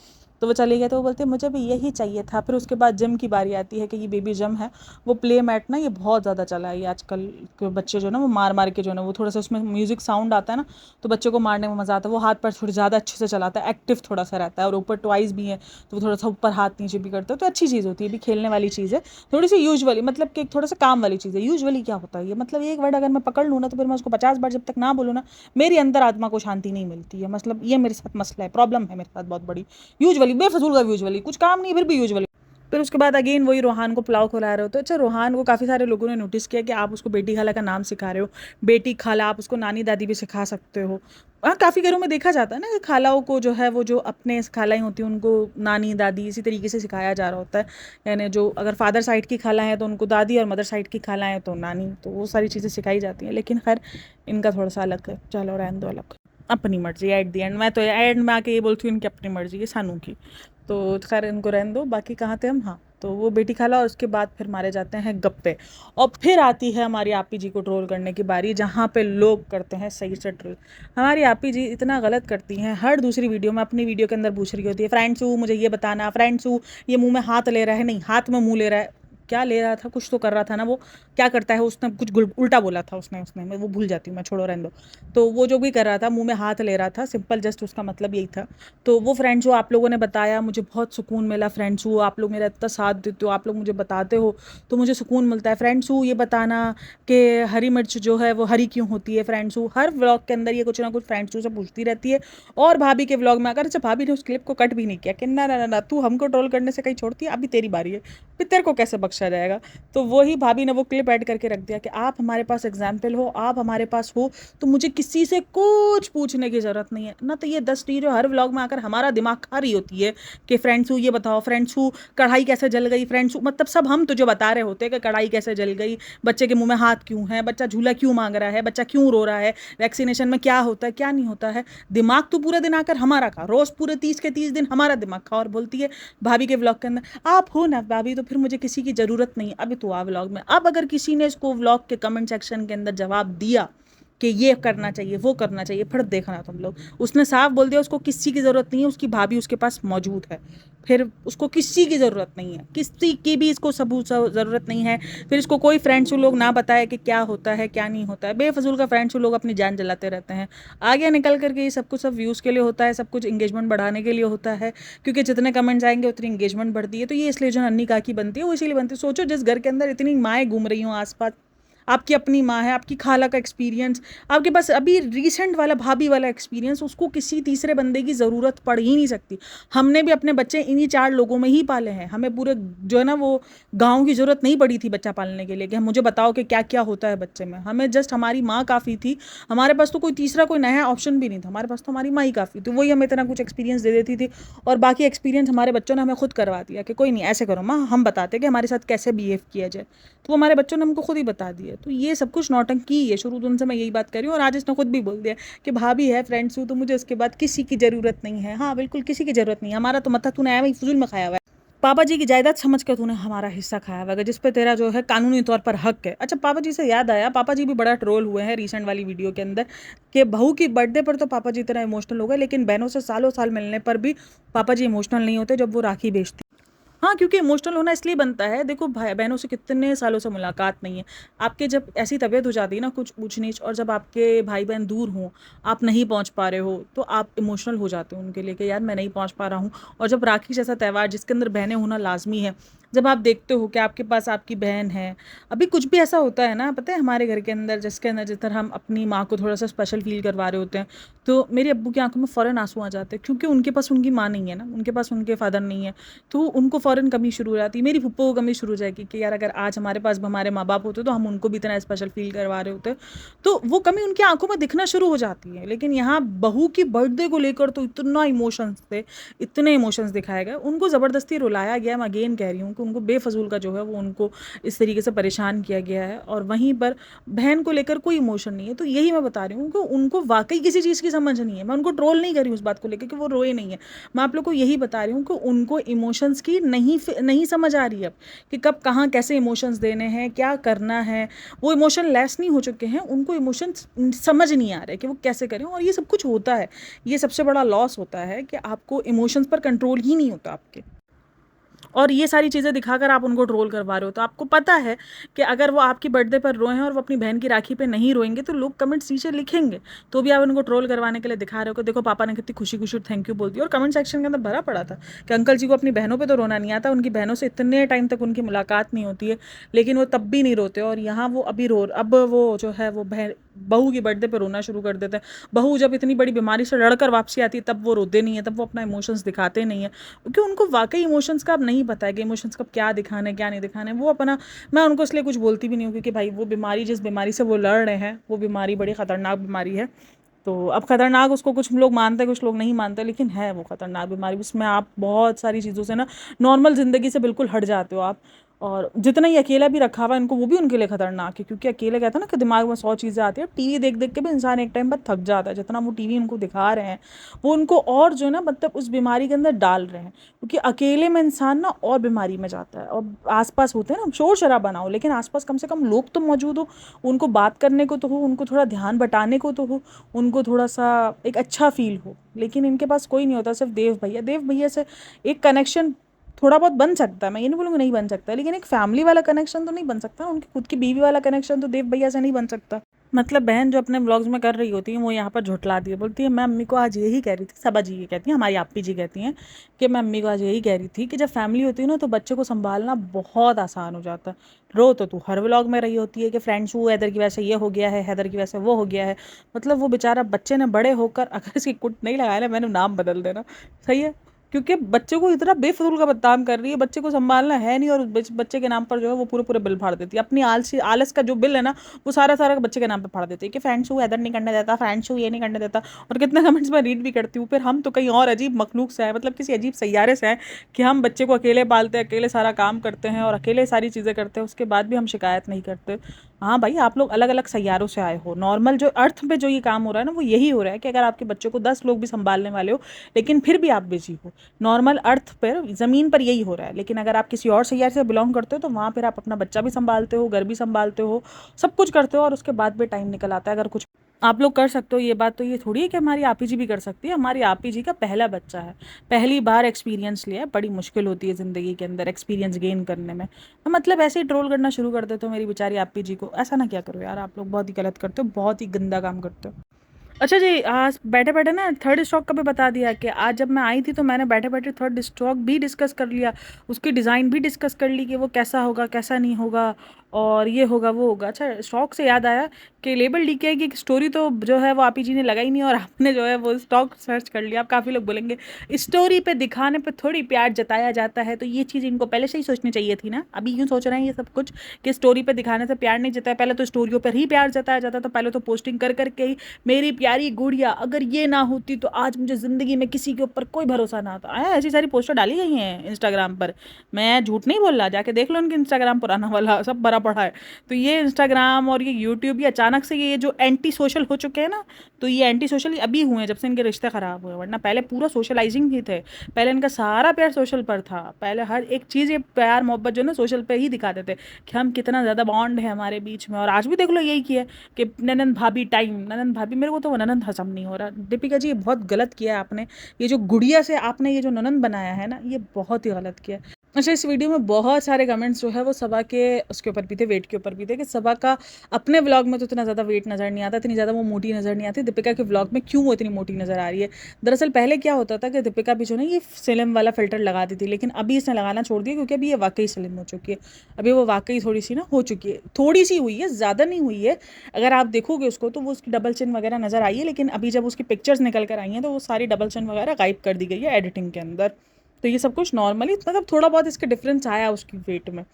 तो वो चले गए, तो वो बोलते हैं मुझे भी यही चाहिए था। फिर उसके बाद जिम की बारी आती है कि ये बेबी जिम है, वो प्ले मैट ना ये बहुत ज़्यादा चला है। ये आजकल के बच्चे जो है ना वो मार मार के जो है ना, वो थोड़ा सा उसमें म्यूज़िक साउंड आता है ना, तो बच्चे को मारने में मज़ा आता है। वो हाथ पैर थोड़े ज़्यादा अच्छे से चलाता है, एक्टिव थोड़ा सा रहता है, और ऊपर टॉयज़ भी हैं तो वो थोड़ा सा ऊपर हाथ नीचे भी करता है, तो अच्छी चीज़ होती है, भी खेलने वाली चीज़ है थोड़ी सी। यूजुअली मतलब कि एक थोड़ा सा काम वाली चीज़ है। यूजुअली क्या होता है ये, मतलब एक वर्ड अगर मैं पकड़ लूँ ना तो फिर मैं उसको 50 बार जब तक ना बोलूँ ना, मेरी अंतर आत्मा को शांति नहीं मिलती है। मतलब ये मेरे साथ मसला है, प्रॉब्लम है मेरे साथ बहुत बड़ी। यूजुअली बेफजूल का, यूजुअली कुछ काम नहीं फिर भी यूजुअली। फिर उसके बाद अगेन वही रोहान को पुलाव खिला रहे हो, तो अच्छा रोहान को काफ़ी सारे लोगों ने नोटिस किया कि आप उसको बेटी खाला का नाम सिखा रहे हो। बेटी खाला, आप उसको नानी दादी भी सिखा सकते हो। हाँ, काफ़ी घरों में देखा जाता है ना कि खालाओं को जो है वो जो अपने खालाएँ होती हैं उनको नानी दादी इसी तरीके से सिखाया जा रहा होता है। यानी जो अगर फादर साइड की खाला है तो उनको दादी, और मदर साइड की खाला है तो नानी, तो वो सारी चीज़ें सिखाई जाती हैं। लेकिन खैर इनका थोड़ा सा अलग है, चलो रहने दो अलग। अपनी मर्जी एट दी एंड, मैं तो एंड में आके ये बोलती हूँ इनकी अपनी मर्जी है सानू की। तो खैर इनको रहने दो। बाकी कहाँ थे हम, हाँ, तो वो बेटी खाला, और उसके बाद फिर मारे जाते हैं गप्पे। और फिर आती है हमारी आपी जी को ट्रोल करने की बारी, जहाँ पे लोग करते हैं सही से ट्रोल। हमारी आपी जी इतना गलत करती हैं, हर दूसरी वीडियो में अपनी वीडियो के अंदर पूछ रही होती है फ्रेंड्स मुझे ये बताना, फ्रेंड्स ये मुंह में हाथ ले रहा है, नहीं हाथ में मुंह ले रहा है। क्या ले रहा था, कुछ तो कर रहा था ना वो, क्या करता है उसने, कुछ उल्टा बोला था उसने मैं वो भूल जाती हूँ मैं, छोड़ो रहने दो। तो वो जो भी कर रहा था, मुंह में हाथ ले रहा था, सिंपल जस्ट उसका मतलब यही था। तो वो फ्रेंड्स जो आप लोगों ने बताया, मुझे बहुत सुकून मिला। फ्रेंड्स हो आप लोग, मेरा इतना साथ देते हो, आप लोग मुझे बताते हो तो मुझे सुकून मिलता है। फ्रेंड्स हो ये बताना कि हरी मिर्च जो है वो हरी क्यों होती है। फ्रेंड्स हो हर व्लॉग के अंदर ये कुछ ना कुछ फ्रेंड्स हो से पूछती रहती है। और भाभी के व्लॉग में, अगर अच्छा भाभी ने उस क्लिप को कट भी नहीं किया कि ना ना ना ना तू हमको ट्रोल करने से कहीं छोड़ती है, अभी तेरी बारी है, फिर तेरे को कैसे बख्शा जाएगा। तो वही भाभी ने वो क्लिप ऐड करके रख दिया कि आप हमारे पास एग्जाम्पल हो, आप हमारे पास हो, तो मुझे किसी से कुछ पूछने की ज़रूरत नहीं है ना। तो ये 10 टी जो हर व्लॉग में आकर हमारा दिमाग खा रही होती है कि फ्रेंड्स हूँ ये बताओ, फ्रेंड्स हूँ कढ़ाई कैसे जल गई, फ्रेंड्स हूँ मतलब सब हम तो जो बता रहे होते हैं कि कढ़ाई कैसे जल गई, बच्चे के मुंह में हाथ क्यों है, बच्चा झूला क्यों मांग रहा है, बच्चा क्यों रो रहा है, वैक्सीनेशन में क्या होता है क्या नहीं होता है। दिमाग तो पूरा दिन आकर हमारा खा, रोज पूरे 30 के 30 दिन हमारा दिमाग खा। और बोलती है भाभी के व्लॉग के अंदर आप हो ना भाभी, तो फिर मुझे किसी की ज़रूरत नहीं है। अभी तो आ व्लॉग में, अब अगर किसी ने इसको व्लॉग के कमेंट सेक्शन के अंदर जवाब दिया कि ये करना चाहिए वो करना चाहिए, फिर देखना तुम लोग, उसने साफ बोल दिया उसको किसी की ज़रूरत नहीं है, उसकी भाभी उसके पास मौजूद है, फिर उसको किसी की ज़रूरत नहीं है, किसी की भी इसको सबूत ज़रूरत नहीं है। फिर इसको कोई फ्रेंड्स लोग ना बताए कि क्या होता है क्या नहीं होता है, बेफजूल का फ्रेंड्स लोग अपनी जान जलाते रहते हैं। आगे निकल करके ये सब कुछ सब व्यूज़ के लिए होता है, सब कुछ इंगेजमेंट बढ़ाने के लिए होता है, क्योंकि जितने कमेंट्स आएंगे उतनी इंगेजमेंट बढ़ती है। तो ये इसलिए जो नन्ही काकी बनती है वो इसीलिए बनती है। सोचो जिस घर के अंदर इतनी माएँ घूम रही हों आसपास, आपकी अपनी माँ है, आपकी खाला का एक्सपीरियंस, आपके पास अभी रिसेंट वाला भाभी वाला एक्सपीरियंस, उसको किसी तीसरे बंदे की ज़रूरत पड़ ही नहीं सकती। हमने भी अपने बच्चे इन्हीं 4 लोगों में ही पाले हैं, हमें पूरे जो है ना वो गाँव की ज़रूरत नहीं पड़ी थी बच्चा पालने के लिए कि हम मुझे बताओ कि क्या क्या होता है बच्चे में। हमें जस्ट हमारी माँ काफ़ी थी, हमारे पास तो कोई तीसरा कोई नया ऑप्शन भी नहीं था, हमारे पास तो हमारी माँ ही काफ़ी थी, वही हमें इतना कुछ एक्सपीरियंस दे देती थी। और बाकी एक्सपीरियंस हमारे बच्चों ने हमें खुद करवा दिया कि कोई नहीं ऐसे करो माँ, हम बताते कि हमारे साथ कैसे बिहेव किया जाए। तो वो हमारे बच्चों ने हमको खुद ही बता दिया। तो ये सब कुछ नौटंकी है, शुरू दिन से मैं यही बात कर रही हूँ। और आज इसने खुद भी बोल दिया कि भाभी है फ्रेंड्स हूँ तो मुझे उसके बाद किसी की ज़रूरत नहीं है। हाँ बिल्कुल किसी की ज़रूरत नहीं है, हमारा तो मत्था तूने ऐਵੇਂ ही फजूल में खाया हुआ है। पापा जी की जायदाद समझ कर तूने हमारा हिस्सा खाया हुआ है जिस पे तेरा जो है कानूनी तौर पर हक है। अच्छा पापा जी से याद आया, पापा जी भी बड़ा ट्रोल हुए हैं रिसेंट वाली वीडियो के अंदर कि बहू की बर्थडे पर तो पापा जी इतना इमोशनल हो गए, लेकिन बहनों से सालों साल मिलने पर भी पापा जी इमोशनल नहीं होते जब वो राखी बेचती। हाँ, क्योंकि इमोशनल होना इसलिए बनता है, देखो भाई बहनों से कितने सालों से मुलाकात नहीं है आपके, जब ऐसी तबीयत हो जाती है ना कुछ ऊँच नीच, और जब आपके भाई बहन दूर हों, आप नहीं पहुँच पा रहे हो, तो आप इमोशनल हो जाते हो उनके लिए कि यार मैं नहीं पहुँच पा रहा हूँ। और जब राखी जैसा त्यौहार जिसके अंदर बहनें होना लाज़मी है, जब आप देखते हो कि आपके पास आपकी बहन है, अभी कुछ भी ऐसा होता है ना पता है हमारे घर के अंदर, जिसके अंदर जिस तरह हम अपनी माँ को थोड़ा सा स्पेशल फील करवा रहे होते हैं, तो मेरे अब्बू की आंखों में फ़ौरन आंसू आ जाते हैं, क्योंकि उनके पास उनकी माँ नहीं है ना, उनके पास उनके फादर नहीं है, तो उनको फ़ौरन कमी शुरू हो जाती है। मेरी फूफो को कमी शुरू हो जाएगी कि यार अगर आज हमारे पास हमारे माँ बाप होते तो हम उनको भी इतना स्पेशल फील करवा रहे होते, तो वो कमी उनकी आंखों में दिखना शुरू हो जाती है। लेकिन यहाँ बहू की बर्थडे को लेकर तो इतना इमोशंस थे, इतने इमोशंस दिखाए गए, उनको ज़बरदस्ती रुलाया गया। मैं अगेन कह रही हूँ कि उनको बेफजूल का जो है वो उनको इस तरीके से परेशान किया गया है, और वहीं पर बहन को लेकर कोई इमोशन नहीं है। तो यही मैं बता रही हूँ कि उनको वाकई किसी चीज़ की समझ नहीं है। मैं उनको ट्रोल नहीं कर रही हूँ उस बात को लेकर कि वो रोए नहीं है, मैं आप लोग को यही बता रही हूँ कि उनको इमोशंस की नहीं समझ आ रही है अब कि कब कहाँ कैसे इमोशंस देने हैं, क्या करना है। वो इमोशन लेस नहीं हो चुके हैं, उनको इमोशंस समझ नहीं आ रहे कि वो कैसे करें। और ये सब कुछ होता है, ये सबसे बड़ा लॉस होता है कि आपको इमोशंस पर कंट्रोल ही नहीं होता आपके, और ये सारी चीज़ें दिखाकर आप उनको ट्रोल करवा रहे हो। तो आपको पता है कि अगर वो आपकी बर्थडे पर रोए हैं और वो अपनी बहन की राखी पे नहीं रोएंगे तो लोग कमेंट्स नीचे लिखेंगे, तो भी आप उनको ट्रोल करवाने के लिए दिखा रहे हो कि देखो पापा ने कितनी खुशी खुशी थैंक यू बोल दी। और कमेंट सेक्शन के अंदर भरा पड़ा था कि अंकल जी को अपनी बहनों पर तो रोना नहीं आता, उनकी बहनों से इतने टाइम तक उनकी मुलाकात नहीं होती है, लेकिन वो तब भी नहीं रोते। और यहाँ वो अब वो जो है वो बहू की बर्थडे पर रोना शुरू कर देते हैं। बहू जब इतनी बड़ी बीमारी से लड़कर वापसी आती है तब वो रोते नहीं है, तब वो अपना इमोशंस दिखाते नहीं है, क्योंकि उनको वाकई इमोशंस का अब नहीं पता है कि इमोशंस का क्या दिखाना है क्या नहीं दिखाना है। वो अपना, मैं उनको इसलिए कुछ बोलती भी नहीं हूँ क्योंकि भाई वो बीमारी जिस बीमारी से वो लड़ रहे हैं वो बीमारी बड़ी ख़तरनाक बीमारी है। तो अब ख़तरनाक उसको कुछ लोग मानते हैं कुछ लोग नहीं मानते, लेकिन है वो ख़तरनाक बीमारी, उसमें आप बहुत सारी चीज़ों से ना नॉर्मल ज़िंदगी से बिल्कुल हट जाते हो आप। और जितना ही अकेला भी रखा हुआ है इनको, वो भी उनके लिए खतरनाक है, क्योंकि अकेले कहते हैं ना कि दिमाग में 100 चीज़ें आती है। टीवी देख देख के भी इंसान एक टाइम बाद थक जाता है, जितना वो टीवी उनको दिखा रहे हैं वो उनको और जो है ना मतलब उस बीमारी के अंदर डाल रहे हैं, क्योंकि अकेले में इंसान ना और बीमारी में जाता है। और आसपास होते हैं ना शोर शराबा ना हो, लेकिन आसपास कम से कम लोग तो मौजूद हो, उनको बात करने को तो हो, उनको थोड़ा ध्यान बटाने को तो हो, उनको थोड़ा सा एक अच्छा फील हो। लेकिन इनके पास कोई नहीं होता, सिर्फ देव भैया से एक कनेक्शन थोड़ा बहुत बन सकता है, मैं ये नहीं बोलूँगी नहीं बन सकता, लेकिन एक फैमिली वाला कनेक्शन तो नहीं बन सकता, उनकी खुद की बीवी वाला कनेक्शन तो देव भैया से नहीं बन सकता। मतलब बहन जो अपने व्लॉग्स में कर रही होती है वो यहाँ पर झुठला दी है, बोलती है मैं अम्मी को आज यही कह रही थी, सबा जी ये कहती हैं, हमारी आपी जी कहती हैं कि मैं अम्मी को आज यही कह रही थी कि जब फैमिली होती है ना तो बच्चे को संभालना बहुत आसान हो जाता है। रो तो तू हर व्लॉग में रही होती है कि फ्रेंड्स वो हैदर की वजह से ये हो गया है, हैदर की वजह से वो हो गया है। मतलब वो बेचारा बच्चे ने बड़े होकर अगर इसकी कुट नहीं लगाया ना, मैंने नाम बदल देना, सही है, क्योंकि बच्चे को इतना बेफजूल का बदनाम कर रही है, बच्चे को संभालना है नहीं और बच्चे के नाम पर जो है वो पूरे पूरे बिल फाड़ देती है, अपनी आलसी आलस का जो बिल है ना वो सारा सारा बच्चे के नाम पे फाड़ देती है कि फैन शो इधर नहीं करने देता, फैन शो ये नहीं करने देता। और कितने कमेंट्स में रीड भी करती हूँ, फिर हम तो कहीं और अजीब मखलूक से हैं, मतलब किसी अजीब सैयारे से हैं कि हम बच्चे को अकेले पालते हैं, अकेले सारा काम करते हैं और अकेले सारी चीज़ें करते हैं, उसके बाद भी हम शिकायत नहीं करते। हाँ भाई, आप लोग अलग अलग सैयारों से आए हो, नॉर्मल जो अर्थ पे जो ये काम हो रहा है ना वो यही हो रहा है कि अगर आपके बच्चों को 10 लोग भी संभालने वाले हो लेकिन फिर भी आप बिजी हो। नॉर्मल अर्थ पर ज़मीन पर यही हो रहा है, लेकिन अगर आप किसी और सैयार से बिलोंग करते हो तो वहाँ फिर आप अपना बच्चा भी संभालते हो, घर भी संभालते हो, सब कुछ करते हो और उसके बाद भी टाइम निकल आता है अगर कुछ आप लोग कर सकते हो। ये बात तो ये थोड़ी है कि हमारी आपी जी भी कर सकती है, हमारी आपी जी का पहला बच्चा है, पहली बार एक्सपीरियंस लिया है, बड़ी मुश्किल होती है ज़िंदगी के अंदर एक्सपीरियंस गेन करने में। तो मतलब ऐसे ही ट्रोल करना शुरू कर देते हो मेरी बेचारी आपी जी को, ऐसा ना क्या करो यार, आप लोग बहुत ही गलत करते हो, बहुत ही गंदा काम करते हो। अच्छा जी, आज बैठे बैठे ना थर्ड स्टॉक का भी बता दिया कि आज जब मैं आई थी तो मैंने बैठे बैठे थर्ड स्टॉक भी डिस्कस कर लिया, उसकी डिज़ाइन भी डिस्कस कर ली कि वो कैसा होगा कैसा नहीं होगा और ये होगा वो होगा। अच्छा, स्टॉक से याद आया कि लेबल डीके की स्टोरी तो जो है वो आप ही जी ने लगाई नहीं और आपने जो है वो स्टॉक सर्च कर लिया। आप काफ़ी लोग बोलेंगे स्टोरी पे दिखाने पे थोड़ी प्यार जताया जाता है, तो ये चीज़ इनको पहले से ही सोचनी चाहिए थी ना, अभी यूँ सोच रहे हैं ये सब कुछ कि स्टोरी पे दिखाने से प्यार नहीं जताया, पहले तो स्टोरियों पर ही प्यार जताया जाता था, पहले तो पोस्टिंग कर करके ही मेरी प्यारी गुड़िया अगर ये ना होती तो आज मुझे ज़िंदगी में किसी के ऊपर कोई भरोसा ना आता। ऐसी सारी पोस्टर डाली गई हैं इंस्टाग्राम पर, मैं झूठ नहीं बोल रहा, जाके देख लो उनके इंस्टाग्राम पुराना वाला, सब भरा पड़ा है। तो ये इंस्टाग्राम और ये यूट्यूब, ये अचानक से ये जो एंटी सोशल हो चुके हैं ना, तो ये एंटी सोशल अभी हुए हैं जब से इनके रिश्ते ख़राब हुए, वरना पहले पूरा सोशलाइजिंग ही थे, पहले इनका सारा प्यार सोशल पर था, पहले हर एक चीज़ ये प्यार मोहब्बत जो है ना सोशल पे ही दिखाते थे कि हम कितना ज़्यादा बॉन्ड है हमारे बीच में। और आज भी देख लो यही किया है कि ननंद भाभी टाइम, ननंद भाभी, मेरे को तो वो ननंद हसम नहीं हो रहा। दीपिका जी ये बहुत गलत किया है आपने, ये जो गुड़िया से आपने ये जो ननंद बनाया है ना ये बहुत ही गलत किया है। अच्छा, इस वीडियो में बहुत सारे कमेंट्स जो है वो सबा के उसके ऊपर भी थे, वेट के ऊपर भी थे कि सबा का अपने व्लॉग में तो इतना ज़्यादा वेट नज़र नहीं आता, इतनी ज़्यादा वो मोटी नज़र नहीं आती, दीपिका के व्लॉग में क्यों वो इतनी मोटी नज़र आ रही है। दरअसल पहले क्या होता था कि दीपिका भी जो है ये स्लिम वाला फिल्टर लगाती थी, लेकिन अभी इसने लगाना छोड़ दिया क्योंकि अभी ये वाकई स्लिम हो चुकी है, अभी वो वाकई थोड़ी सी ना हो चुकी है, थोड़ी सी हुई है, ज़्यादा नहीं हुई है। अगर आप देखोगे उसको तो वो उसकी डबल चिन वगैरह नज़र आई है, लेकिन अभी जब उसकी पिक्चर्स निकल कर आई हैं तो वो सारी डबल चिन वगैरह गायब कर दी गई है एडिटिंग के अंदर। तो ये सब कुछ नॉर्मली मतलब थोड़ा बहुत इसके डिफरेंस आया उसकी वेट में।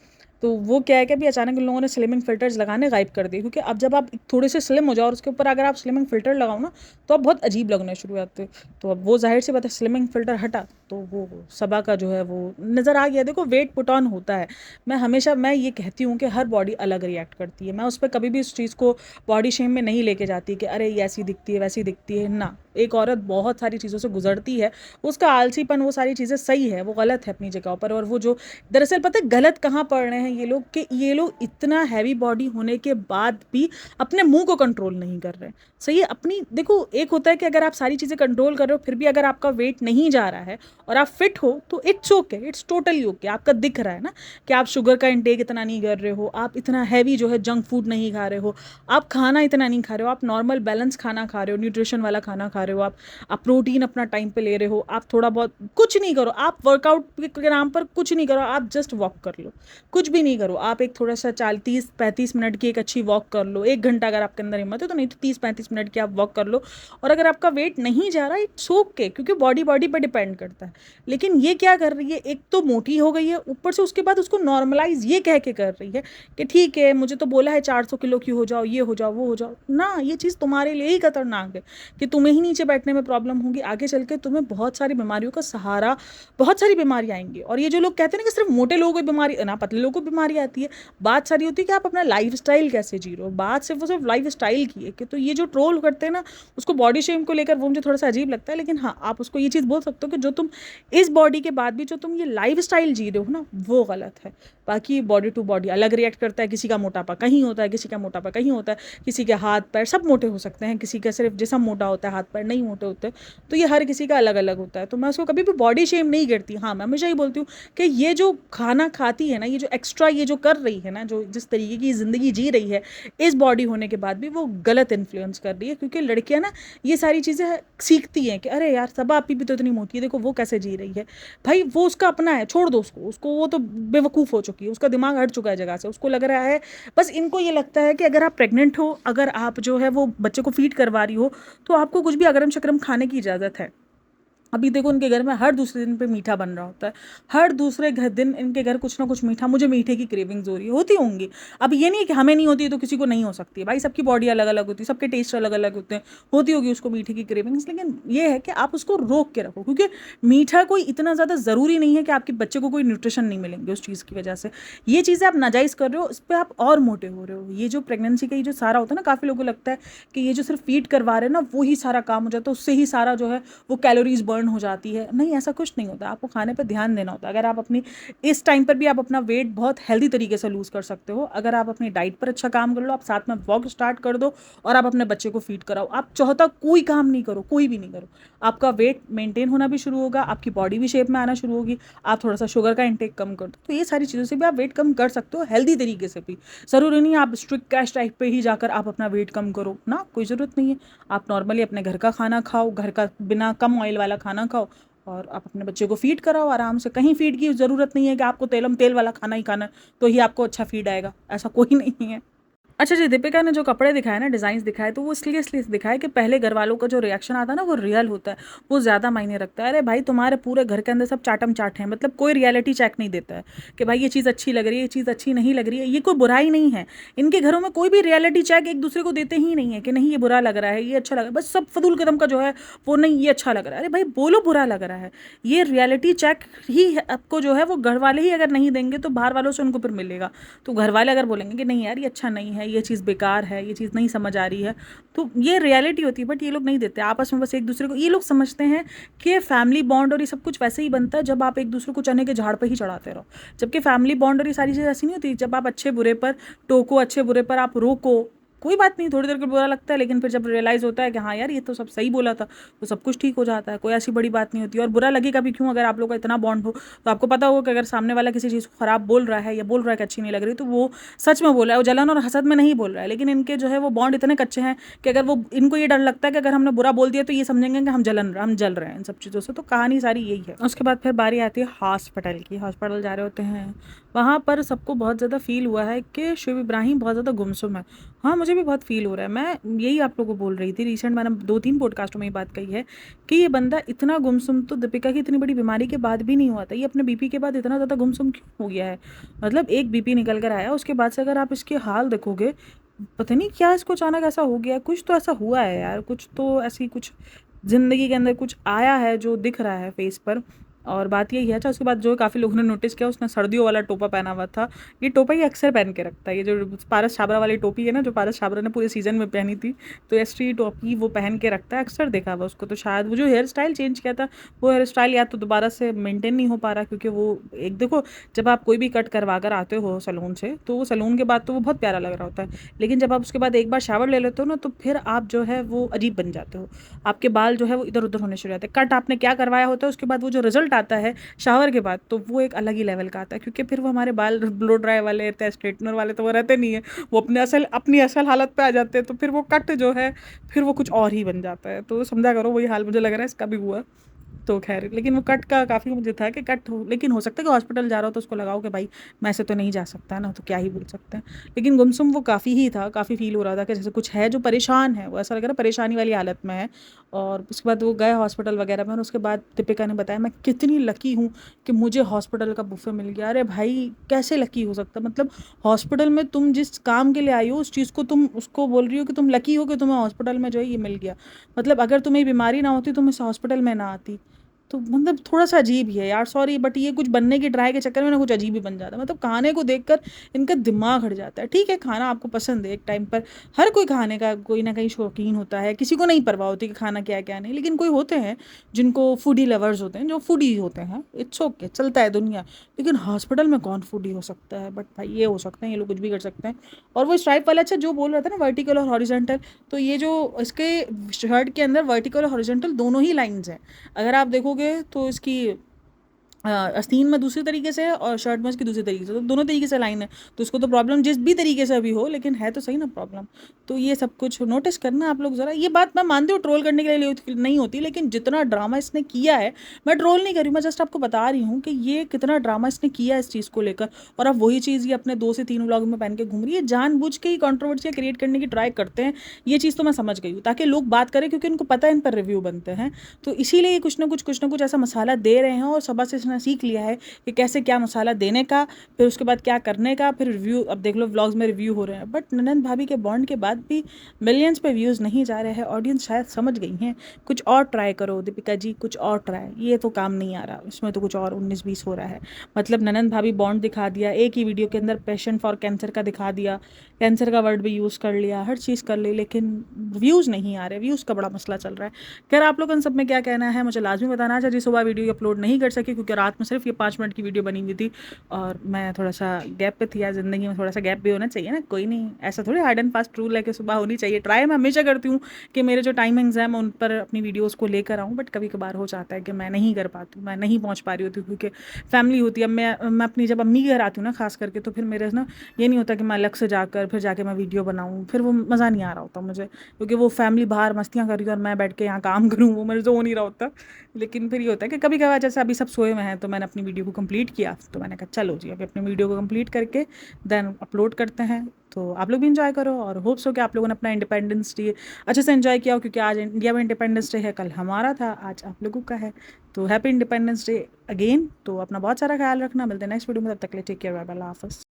तो वो क्या है कि अभी अचानक इन लोगों ने स्लिमिंग फिल्टर्स लगाने गायब कर दिए, क्योंकि अब जब आप थोड़े से स्लिम हो जाओ और उसके ऊपर अगर आप स्लिमिंग फिल्टर लगाओ ना तो आप बहुत अजीब लगने शुरू हो जाते हैं। तो अब वो जाहिर सी बात है स्लिमिंग फिल्टर हटा तो वो सबा का जो है वो नज़र आ गया। देखो वेट पुट ऑन होता है, मैं ये कहती हूँ कि हर बॉडी अलग रिएक्ट करती है, मैं उस पर कभी भी उस चीज़ को बॉडी शेम में नहीं लेके जाती कि अरे ये ऐसी दिखती है वैसी दिखती है ना। एक औरत बहुत सारी चीज़ों से गुजरती है, उसका आलसीपन वो सारी चीज़ें सही है, वो गलत है अपनी जगह पर। और वो जो दरअसल पता है गलत कहाँ पड़ रहे हैं ये लोग कि ये लोग इतना हैवी बॉडी होने के बाद भी अपने मुंह को कंट्रोल नहीं कर रहे। सही है, अपनी देखो एक होता है कि अगर आप सारी चीज़ें कंट्रोल कर रहे हो फिर भी अगर आपका वेट नहीं जा रहा है और आप फिट हो तो it's okay, it's totally okay. आपका दिख रहा है ना कि आप शुगर का इंटेक इतना नहीं कर रहे हो, आप इतना हैवी जो है जंक फूड नहीं खा रहे हो, आप खाना इतना नहीं खा रहे हो, आप नॉर्मल बैलेंस खाना खा रहे हो, न्यूट्रिशन वाला खाना खा रहे हो, आप प्रोटीन अपना टाइम पे ले रहे हो, आप थोड़ा बहुत कुछ नहीं करो, आप वर्कआउट के नाम पर कुछ नहीं करो, आप जस्ट वॉक कर लो, कुछ भी नहीं करो, आप एक थोड़ा सा 40-35 मिनट की एक अच्छी वॉक कर लो, 1 घंटा अगर आपके अंदर हिम्मत है तो, नहीं तो 30-35 मिनट की आप वॉक कर लो। और अगर आपका वेट नहीं जा रहा इट्स ओके, क्योंकि बॉडी पर डिपेंड करता है। लेकिन ये क्या कर रही है, एक तो मोटी हो गई है, ऊपर से उसके बाद उसको नॉर्मलाइज ये कह के कर रही है कि ठीक है मुझे तो बोला है 400 किलो की हो जाओ, ये हो जाओ वो हो जाओ ना। ये चीज़ तुम्हारे लिए ही खतरनाक है कि तुम्हें ही नीचे बैठने में प्रॉब्लम होगी, आगे चल के तुम्हें बहुत सारी बीमारियों का सहारा, बहुत सारी बीमारियाँ आएंगी। और ये जो लोग कहते हैं ना कि सिर्फ मोटे लोगों को बीमारी ना पतले लोगों को बीमारी आती है। बात सारी होती है कि आप अपना लाइफस्टाइल कैसे जी रहे हो, बात सिर्फ वो सिर्फ लाइफस्टाइल की है कि तो ये जो ट्रोल करते हैं ना उसको बॉडी शेम को लेकर वो मुझे थोड़ा सा अजीब लगता है, लेकिन हाँ आप उसको ये चीज़ बोल सकते हो कि जो तुम इस बॉडी के बाद भी जो तुम ये लाइफस्टाइल जी रहे हो ना वो गलत है। बाकी बॉडी टू बॉडी अलग रिएक्ट करता है, किसी का मोटापा कहीं होता है, किसी का मोटापा कहीं होता है, किसी के हाथ पैर सब मोटे हो सकते हैं, किसी का सिर्फ जिस्म मोटा होता है, हाथ पैर नहीं मोटे होते, तो ये हर किसी का अलग अलग होता है। तो मैं उसको कभी भी बॉडी शेम नहीं करती। हाँ मैं हमेशा ही बोलती हूँ कि ये जो खाना खाती है ना, ये जो एक्स्ट्रा ये जो कर रही है ना, जो जिस तरीके की ज़िंदगी जी रही है इस बॉडी होने के बाद भी वो गलत इन्फ्लुएंस कर रही है, क्योंकि लड़कियां ना ये सारी चीज़ें सीखती हैं कि अरे यार सबा आपी भी तो इतनी मोटी है, देखो वो कैसे जी रही है। भाई वो उसका अपना है, छोड़ दो उसको, उसको वो तो बेवकूफ़ हो चुकी है, उसका दिमाग हट चुका है जगह से, उसको लग रहा है बस इनको ये लगता है कि अगर आप प्रेग्नेंट हो, अगर आप जो है वो बच्चे को फीड करवा रही हो तो आपको कुछ भी अगरम शकरम खाने की इजाज़त है। अभी देखो उनके घर में हर दूसरे दिन पे मीठा बन रहा होता है, हर दूसरे दिन इनके घर कुछ ना कुछ मीठा, मुझे मीठे की क्रेविंग्स हो रही होती होंगी। अब ये नहीं है कि हमें नहीं होती है तो किसी को नहीं हो सकती है, भाई सबकी बॉडी अलग अलग होती है, सबके टेस्ट अलग अलग होते हैं, होती होगी उसको मीठे की क्रेविंग्स, लेकिन ये है कि आप उसको रोक के रखो, क्योंकि मीठा कोई इतना ज़्यादा ज़रूरी नहीं है कि आपके बच्चे को कोई न्यूट्रिशन नहीं मिलेंगे उस चीज़ की वजह से। ये चीज़ें आप नाजायज़ कर रहे हो, इस पर आप और मोटे हो रहे हो। ये जो प्रेगनेंसी का ये जो सारा होता है ना, काफ़ी लोगों को लगता है कि ये जो सिर्फ फीड करवा रहे हैं ना वो ही सारा काम हो जाता है, उससे ही सारा जो है वो कैलोरीज बर्न हो जाती है। नहीं ऐसा कुछ नहीं होता, आपको खाने पर ध्यान देना होता है। अगर आप अपनी इस टाइम पर भी आप अपना वेट बहुत हेल्दी तरीके से लूज़ कर सकते हो, अगर आप अपनी डाइट पर अच्छा काम कर लो, आप साथ में वॉक स्टार्ट कर दो और आप अपने बच्चे को फीड कराओ, आप चौथा कोई काम नहीं करो, कोई भी नहीं करो, आपका वेट मेंटेन होना भी शुरू होगा, आपकी बॉडी भी शेप में आना शुरू होगी। आप थोड़ा सा शुगर का इंटेक कम कर दो, तो ये सारी चीज़ों से भी आप वेट कम कर सकते हो हेल्दी तरीके से भी। ज़रूरी नहीं आप स्ट्रिक्ट कैश टाइप पे ही जाकर आप अपना वेट कम करो ना, कोई ज़रूरत नहीं है। आप नॉर्मली अपने घर का खाना खाओ, घर का बिना कम ऑयल वाला खाना खाओ और आप अपने बच्चे को फीड कराओ आराम से। कहीं फीड की ज़रूरत नहीं है कि आपको तेल वाला खाना ही खाना है तो ही आपको अच्छा फीड आएगा, ऐसा कोई नहीं है। अच्छा जी, दीपिका ने जो कपड़े दिखाए ना, डिज़ाइंस दिखाए, तो वो इसलिए दिखाए कि पहले घर वालों का जो रिएक्शन आता है ना वो रियल होता है, वो ज़्यादा मायने रखता है। अरे भाई तुम्हारे पूरे घर के अंदर सब चाटम चाट हैं, मतलब कोई रियलिटी चेक नहीं देता है कि भाई ये चीज़ अच्छी लग रही है, ये चीज़ अच्छी नहीं लग रही है। ये कोई बुराई नहीं है, इनके घरों में कोई भी रियलिटी चेक एक दूसरे को देते ही नहीं है कि नहीं ये बुरा लग रहा है, ये अच्छा लग रहा है। बस सब फजूल कदम का जो है वो, नहीं ये अच्छा लग रहा है। अरे भाई बोलो बुरा लग रहा है, ये रियलिटी चेक ही आपको जो है वो घर वाले ही अगर नहीं देंगे तो बाहर वालों से उनको फिर मिलेगा। तो घर वाले अगर बोलेंगे कि नहीं यार ये अच्छा नहीं है, ये चीज़ बेकार है, ये चीज़ नहीं समझ आ रही है, तो ये रियलिटी होती है। बट ये लोग नहीं देते आपस में, बस एक दूसरे को, ये लोग समझते हैं कि फैमिली बॉन्ड और ये सब कुछ वैसे ही बनता है जब आप एक दूसरे को चने के झाड़ पर ही चढ़ाते रहो। जबकि फैमिली बॉन्ड और ये सारी चीज़ ऐसी नहीं होती, जब आप अच्छे बुरे पर टोको, अच्छे बुरे पर आप रोको, कोई बात नहीं, थोड़ी देर को बुरा लगता है, लेकिन फिर जब रियलाइज़ होता है कि हाँ यार ये तो सब सही बोला था, तो सब कुछ ठीक हो जाता है, कोई ऐसी बड़ी बात नहीं होती। और बुरा लगेगा भी क्यों, अगर आप लोग का इतना बॉन्ड हो तो आपको पता होगा कि अगर सामने वाला किसी चीज़ को ख़राब बोल रहा है या बोल रहा है कि अच्छी नहीं लग रही, तो वो सच में बोल रहा है, वो जलन और हसद में नहीं बोल रहा है। लेकिन इनके जो है वो बॉन्ड इतने कच्चे हैं कि अगर वो, इनको ये डर लगता है कि अगर हमने बुरा बोल दिया तो ये समझेंगे कि हम जल रहे हैं इन सब चीज़ों से। तो कहानी सारी यही है। उसके बाद फिर बारी आती है हॉस्पिटल की। हॉस्पिटल जा रहे होते हैं, वहाँ पर सबको बहुत ज़्यादा फील हुआ है कि शुएब इब्राहिम बहुत ज़्यादा गुमसुम है। हाँ मुझे भी बहुत फील हो रहा है, मैं यही आप लोगों को बोल रही थी, रिसेंट मैंने 2-3 पॉडकास्टों में ये बात कही है कि ये बंदा इतना गुमसुम तो दीपिका की इतनी बड़ी बीमारी के बाद भी नहीं हुआ था। ये अपने बीपी के बाद इतना ज़्यादा गुमसुम क्यों हो गया है? मतलब एक बीपी निकल कर आया, उसके बाद से अगर आप इसके हाल देखोगे, पता नहीं क्या इसको अचानक ऐसा हो गया, कुछ तो ऐसा हुआ है यार, कुछ तो ऐसी कुछ ज़िंदगी के अंदर कुछ आया है जो दिख रहा है फेस पर। और बात यही है। अच्छा उसके बाद जो काफ़ी लोगों ने नोटिस किया, उसने सर्दियों वाला टोपा पहना हुआ था। ये टोपा ये अक्सर पहन के रखता है, ये जो पारस छाबरा वाली टोपी है ना, जो पारस छाबरा ने पूरे सीजन में पहनी थी, तो ऐसी टोपी वो पहन के रखता है, अक्सर देखा हुआ उसको। तो शायद वो जो हेयर स्टाइल चेंज किया था, वो हेयर स्टाइल या तो दोबारा से मेंटेन नहीं हो पा रहा, क्योंकि वो एक देखो, जब आप कोई भी कट करवा कर आते हो सैलून से, तो वो सैलून के बाद तो वो बहुत प्यारा लग रहा होता है, लेकिन जब आप उसके बाद एक बार शावर ले लेते हो ना, तो फिर आप जो है वो अजीब बन जाते हो, आपके बाल जो है वो इधर उधर होने शुरू हो जाते हैं। कट आपने क्या करवाया होता है, उसके बाद वो जो रिजल्ट आता है शावर के बाद, तो वो एक अलग ही लेवल का आता है, क्योंकि फिर वो हमारे बाल ब्लो ड्राई वाले रहते हैं, स्ट्रेटनर वाले तो वो रहते नहीं है, वो अपनी असल हालत पे आ जाते हैं, तो फिर वो कट जो है फिर वो कुछ और ही बन जाता है। तो समझा करो वही हाल मुझे लग रहा है इसका भी हुआ। तो खैर, लेकिन वो कट का काफ़ी मुझे था कि कट हो, लेकिन हो सकता है कि हॉस्पिटल जा रहा हो तो उसको लगाओ कि भाई मैं ऐसे तो नहीं जा सकता ना, तो क्या ही बोल सकते हैं। लेकिन गुमसुम वो काफ़ी ही था, काफ़ी फील हो रहा था कि जैसे कुछ है जो परेशान है, वो ऐसा लग रहा है परेशानी वाली हालत में है। और उसके बाद वो गए हॉस्पिटल वगैरह में, और उसके बाद दीपिका ने बताया मैं कितनी लकी हूँ कि मुझे हॉस्पिटल का बुफे मिल गया। अरे भाई कैसे लकी हो सकता, मतलब हॉस्पिटल में तुम जिस काम के लिए आई हो उस चीज़ को तुम उसको बोल रही हो कि तुम लकी हो कि तुम्हें हॉस्पिटल में जो है ये मिल गया। मतलब अगर तुम्हें बीमारी ना होती तुम इस हॉस्पिटल में ना आती। तो मतलब थोड़ा-सा अजीब ही है यार, सॉरी बट ये कुछ बनने की ट्राई के चक्कर में ना कुछ अजीब ही बन जाता है। मतलब खाने को देखकर इनका दिमाग हट जाता है। ठीक है, खाना आपको पसंद है एक टाइम पर, हर कोई खाने का कोई ना कहीं शौकीन होता है, किसी को नहीं परवाह होती कि खाना क्या है क्या नहीं। लेकिन कोई होते हैं जिनको फूडी लवर्स होते हैं, जो फूडी होते हैं, इट्स ओके, चलता है दुनिया। लेकिन हॉस्पिटल में कौन फूडी हो सकता है? बट भाई ये हो सकते हैं, ये लोग कुछ भी कर सकते हैं। और वो स्ट्राइप वाला, अच्छा जो बोल रहा था ना वर्टिकल और हॉरिजॉन्टल, तो ये जो इसके शर्ट के अंदर वर्टिकल और हॉरिजॉन्टल दोनों ही लाइन्स हैं। अगर आप देखोगे तो इसकी आस्तीन में दूसरी तरीके से है और शर्ट में इसकी दूसरी तरीके से, तो दोनों तरीके से लाइन है। तो उसको तो प्रॉब्लम जिस भी तरीके से अभी हो, लेकिन है तो सही ना प्रॉब्लम। तो ये सब कुछ नोटिस करना आप लोग ज़रा। ये बात मैं मानती हूँ ट्रोल करने के लिए नहीं होती, लेकिन जितना ड्रामा इसने किया है, मैं ट्रोल नहीं कर रही, मैं जस्ट आपको बता रही हूँ कि ये कितना ड्रामा इसने किया है इस चीज़ को लेकर। और अब वही चीज़ ये अपने 2 से 3 व्लॉग में पहन के घूम रही है, जानबूझ के ही कंट्रोवर्सी क्रिएट करने की ट्राई करते हैं। ये चीज़ तो मैं समझ गई हूँ, ताकि लोग बात करें, क्योंकि उनको पता है इन पर रिव्यू बनते हैं। तो इसीलिए कुछ ना कुछ ऐसा मसाला दे रहे हैं, और सबक से इसने सीख लिया है कि कैसे क्या मसाला देने का, फिर उसके बाद क्या करने का, फिर रिव्यू। अब देख लो व्लॉग्स में रिव्यू हो रहे हैं, बट ननंद भाभी के बॉन्ड के बाद भी मिलियंस पे व्यूज़ नहीं जा रहे हैं। ऑडियंस शायद समझ गई हैं, कुछ और ट्राई करो दीपिका जी, कुछ और ट्राई, ये तो काम नहीं आ रहा, इसमें तो कुछ और 19-20 हो रहा है। मतलब ननंद भाभी बॉन्ड दिखा दिया, एक ही वीडियो के अंदर पेशेंट फॉर कैंसर का दिखा दिया, कैंसर का वर्ड भी यूज़ कर लिया, हर चीज़ कर ली, लेकिन व्यूज़ नहीं आ रहे, व्यूज़ का बड़ा मसला चल रहा है। खैर आप लोग इन सब में क्या कहना है मुझे लाजमी बताना। आज सुबह वीडियो अपलोड नहीं कर सकी क्योंकि रात में सिर्फ ये 5 मिनट की वीडियो बनी हुई थी, और मैं थोड़ा सा गैप पे थी यार। ज़िंदगी में थोड़ा सा गैप भी होना चाहिए ना, कोई नहीं, ऐसा थोड़ी हार्ड एंड फास्ट रूल है कि सुबह होनी चाहिए। ट्राई मैं हमेशा करती हूँ कि मेरे जो टाइमिंग्स हैं मैं उन पर अपनी वीडियोज़ को लेकर आऊँ, बट कभी कभार हो जाता है कि मैं नहीं कर पाती हूँ, मैं नहीं पहुँच पा रही होती क्योंकि फैमिली होती है। अब मैं अपनी जब अम्मी के घर आती हूँ ना खास करके, तो फिर मेरे ना ये नहीं होता कि मैं अलग से जाकर फिर जाके मैं वीडियो बनाऊँ, फिर वो मज़ा नहीं आ रहा होता मुझे, क्योंकि वो फैमिली बाहर मस्तियाँ कर रही है और मैं बैठ के यहाँ काम करूँ, वो मेरे से हो नहीं रहा होता। लेकिन फिर ये होता है कि कभी कभार जैसे अभी सब सोए हुए हैं, तो मैंने अपनी वीडियो को कंप्लीट किया, तो मैंने कहा चलो जी अभी अपनी वीडियो को कंप्लीट करके देन अपलोड करते हैं। तो आप लोग भी इंजॉय करो, और होप्स हो कि आप लोगों ने अपना इंडिपेंडेंस डे अच्छे से इंजॉय किया हो, क्योंकि आज इंडिया में इंडिपेंडेंस डे है, कल हमारा था, आज आप लोगों का है। तो हैप्पी इंडिपेंडेंस डे अगेन। तो अपना बहुत सारा ख्याल रखना, मिलते हैं नेक्स्ट वीडियो में, तब तक के लिए टेक केयर, बाय बाय, अल्लाह हाफ़िज़।